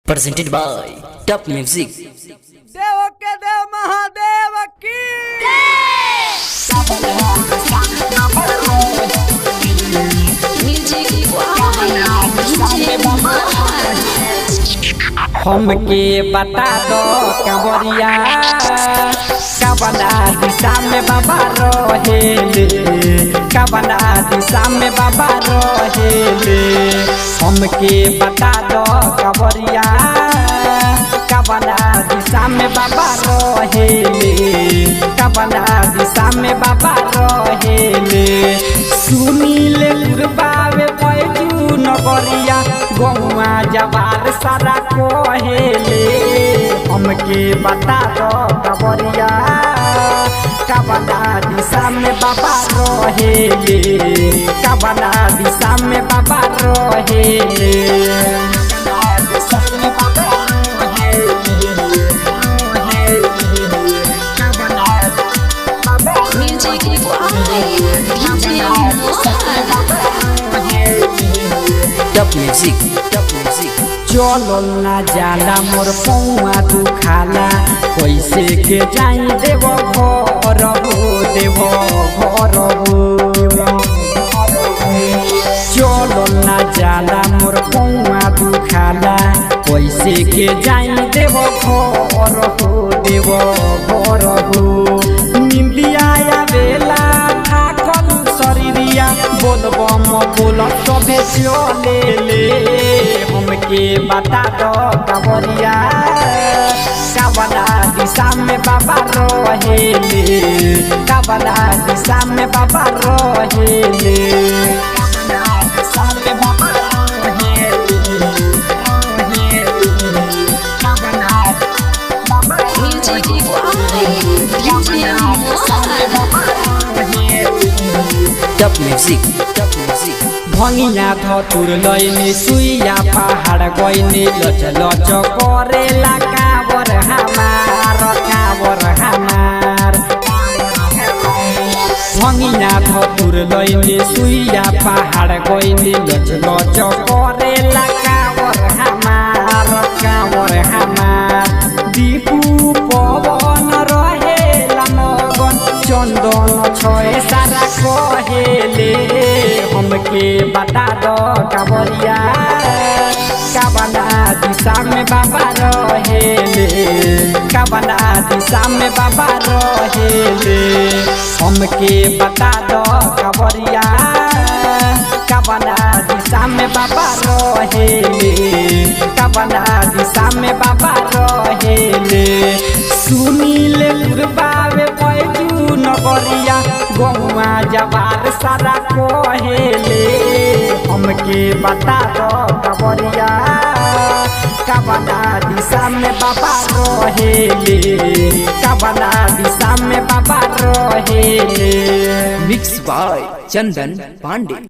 presented by Top Music। देव के देव महादेव की हमके बता दो कंवरिया कवना दिशा में बाबा रहेले, कवना दिशा में बाबा रहेले। हमके बता दो कंवरिया कवना दिशा में बाबा रहेले, कवना दिशा में बाबा रहेले। सुनीले गुरबावे पैजू नगरिया गौआ जवार सारा कोहेले। हमके बता दो कंवरिया कवना दिशा में बाबा रहेले, कवना दिशा में बाबा रहेले। Top Music, Top Music। चलो ना जाला मोर पौआ दुखाला, कैसे के जाई देव घर हो, देव घर हो। चलो ना जाला मोर पौआ दुखाला, कैसे के जाई देव घर हो, देव घर हो। निंदिया बेला थाकल शरीरिया बोलबम बोल तबे चले ले। हमके बता दो कंवरिया कवना दिशा में बाबा रहेले, कवना दिशा में बाबा रहेले। Top Music, Top Music। भंगिया धतुर लैनी सुइया पहाड़ गइनी, लच लच करेला कावर हमार, कावर हमार। भंगिया धतुर लैनी सुइया पहाड़ गइनी, लच लच करेला कावर हमार, कावर हमार। दीपू पवन रहेला मगन, चंदन छय सारा कहेले। हमके बता दो कंवरिया कवना दिशा में बाबा रहेले, कवना दिशा में बाबा रहेले। हमके बता दो कंवरिया कवना दिशा में बाबा रहेले, कवना दिशा में बाबा रहेले। सुनीले गुरबावे पैजू नगरिया गौआ जवार सारा कोहेले। हमके बता दो कंवरिया कवना दिशा में बाबा रहेले, कवना दिशा में बाबा रहेले। Mixed by Chandan Pandey।